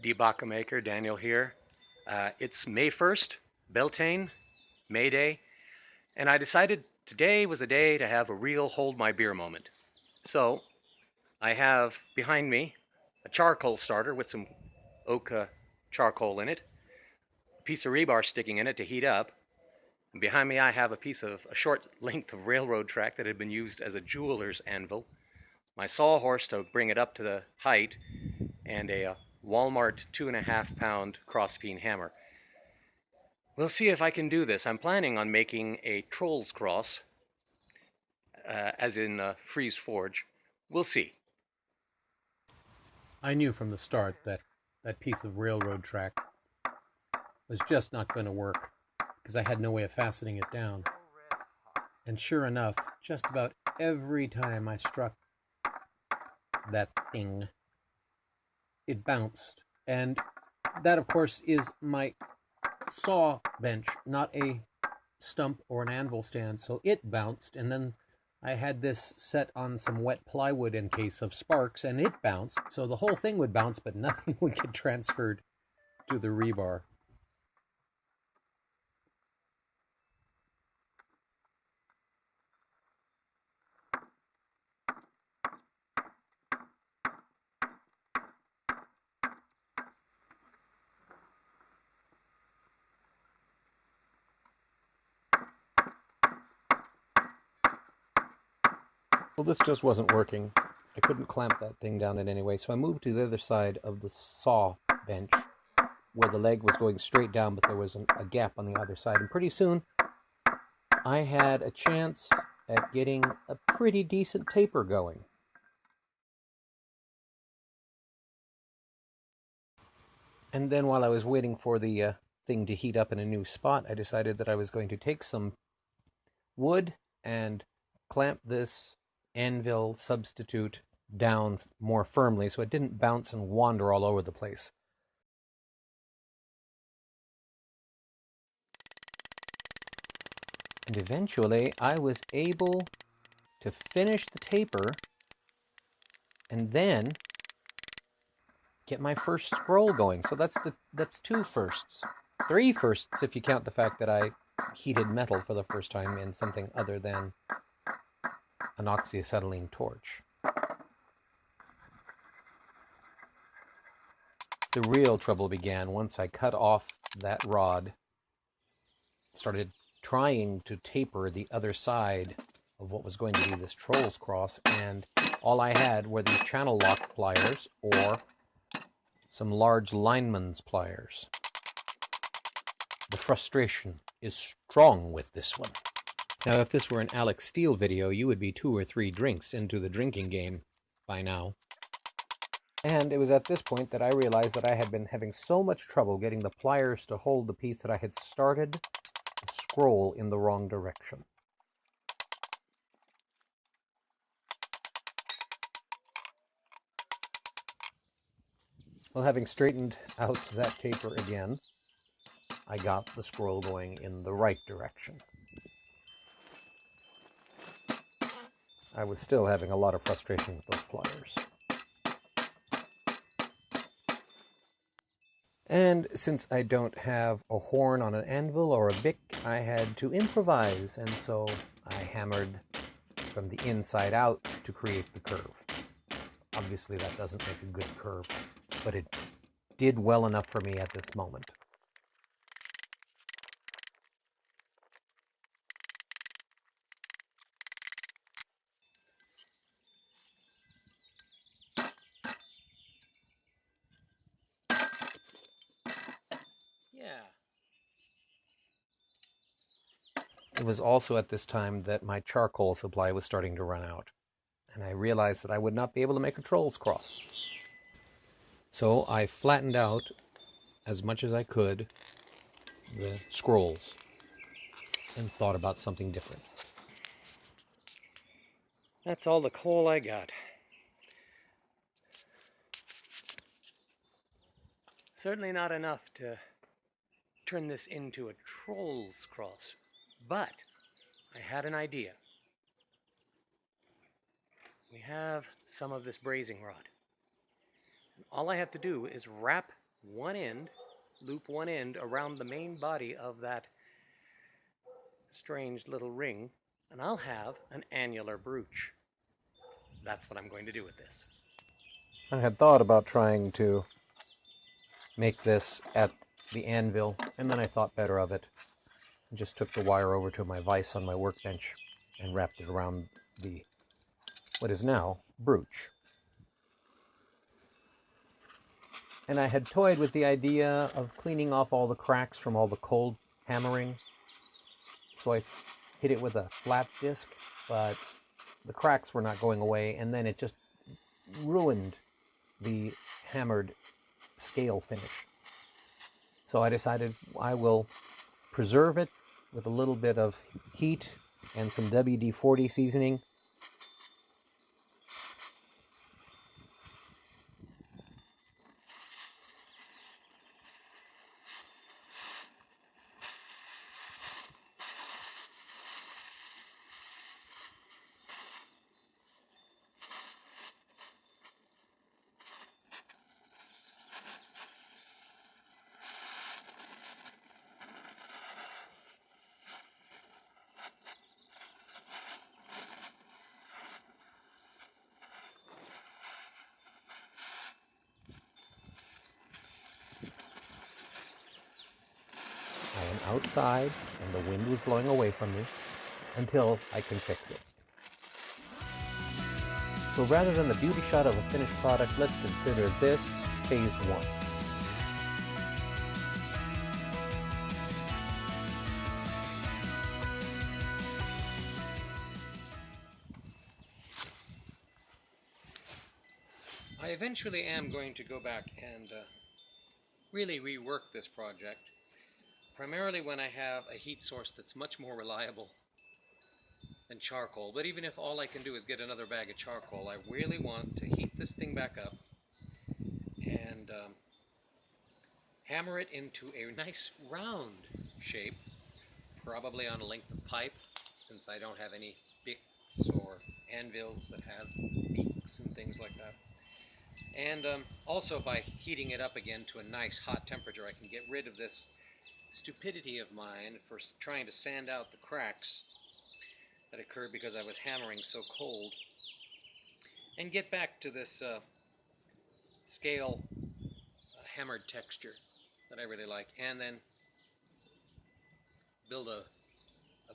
Debaka maker, Daniel here. It's May 1st, Beltane, May Day, and I decided today was a day to have a real hold my beer moment. So I have behind me a charcoal starter with some oak charcoal in it, a piece of rebar sticking in it to heat up, and behind me I have a short length of railroad track that had been used as a jeweler's anvil, my sawhorse to bring it up to the height, and a Walmart 2.5 pound crosspeen hammer. We'll see if I can do this. I'm planning on making a troll's cross, as in Friis Forge. We'll see. I knew from the start that that piece of railroad track was just not going to work because I had no way of fastening it down. And sure enough, just about every time I struck that thing, it bounced. And that, of course, is my saw bench, not a stump or an anvil stand. So it bounced, and then I had this set on some wet plywood in case of sparks, and it bounced. So the whole thing would bounce, but nothing would get transferred to the rebar. Well, this just wasn't working. I couldn't clamp that thing down in any way, so I moved to the other side of the saw bench where the leg was going straight down, but there was a gap on the other side. And pretty soon, I had a chance at getting a pretty decent taper going. And then while I was waiting for the thing to heat up in a new spot, I decided that I was going to take some wood and clamp this anvil substitute down more firmly so it didn't bounce and wander all over the place. And eventually I was able to finish the taper and then get my first scroll going. So that's two firsts. Three firsts if you count the fact that I heated metal for the first time in something other than an oxyacetylene torch. The real trouble began once I cut off that rod, started trying to taper the other side of what was going to be this troll's cross, and all I had were these channel lock pliers or some large lineman's pliers. The frustration is strong with this one. Now, if this were an Alec Steele video, you would be 2 or 3 drinks into the drinking game by now. And it was at this point that I realized that I had been having so much trouble getting the pliers to hold the piece that I had started the scroll in the wrong direction. Well, having straightened out that taper again, I got the scroll going in the right direction. I was still having a lot of frustration with those pliers. And since I don't have a horn on an anvil or a bic, I had to improvise, and so I hammered from the inside out to create the curve. Obviously that doesn't make a good curve, but it did well enough for me at this moment. Yeah. It was also at this time that my charcoal supply was starting to run out, and I realized that I would not be able to make a troll's cross. So I flattened out, as much as I could, the scrolls and thought about something different. That's all the coal I got. Certainly not enough to turn this into a troll's cross, but I had an idea. We have some of this brazing rod. All I have to do is wrap one end, loop one end around the main body of that strange little ring, and I'll have an annular brooch. That's what I'm going to do with this. I had thought about trying to make this at the anvil, and then I thought better of it. I just took the wire over to my vise on my workbench and wrapped it around the what is now brooch. And I had toyed with the idea of cleaning off all the cracks from all the cold hammering. So I hit it with a flat disc, but the cracks were not going away, and then it just ruined the hammered scale finish. So I decided I will preserve it with a little bit of heat and some WD-40 seasoning. I am outside and the wind was blowing away from me until I can fix it. So rather than the beauty shot of a finished product, let's consider this phase one. I eventually am going to go back and really rework this project, primarily when I have a heat source that's much more reliable than charcoal. But even if all I can do is get another bag of charcoal, I really want to heat this thing back up and hammer it into a nice round shape, probably on a length of pipe, since I don't have any picks or anvils that have beaks and things like that. And also by heating it up again to a nice hot temperature, I can get rid of this stupidity of mine for trying to sand out the cracks that occurred because I was hammering so cold, and get back to this scale hammered texture that I really like, and then build a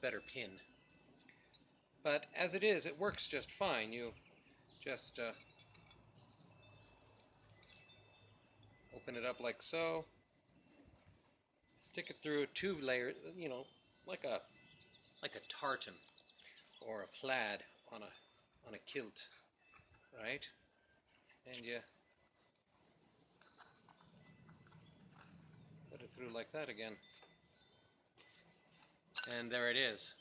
better pin. But as it is, it works just fine. You just open it up like so, stick it through 2 layers, you know, like a tartan or a plaid on a kilt, right? And you put it through like that again, and there it is.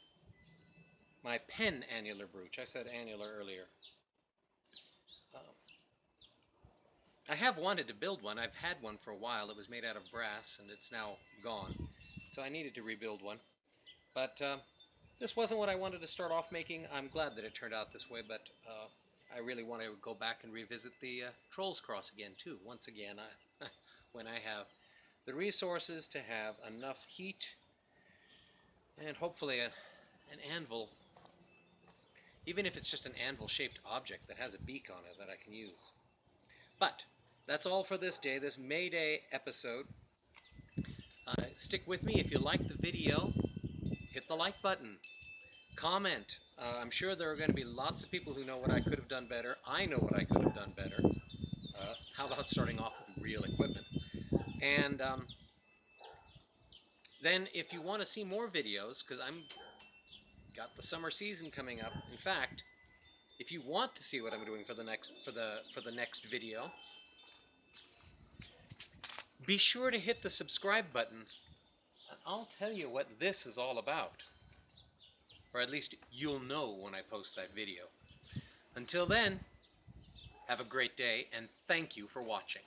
My penannular brooch. I said annular earlier. I have wanted to build one. I've had one for a while. It was made out of brass, and it's now gone. So I needed to rebuild one. But this wasn't what I wanted to start off making. I'm glad that it turned out this way, but I really want to go back and revisit the Trolls Cross again, too. Once again, when I have the resources to have enough heat and hopefully an anvil, even if it's just an anvil-shaped object that has a beak on it that I can use. But that's all for this day, this May Day episode. Stick with me. If you like the video, hit the like button. Comment. I'm sure there are going to be lots of people who know what I could have done better. I know what I could have done better. How about starting off with real equipment? And then if you want to see more videos, because I'm got the summer season coming up. In fact, if you want to see what I'm doing for the next video, be sure to hit the subscribe button, and I'll tell you what this is all about. Or at least you'll know when I post that video. Until then, have a great day, and thank you for watching.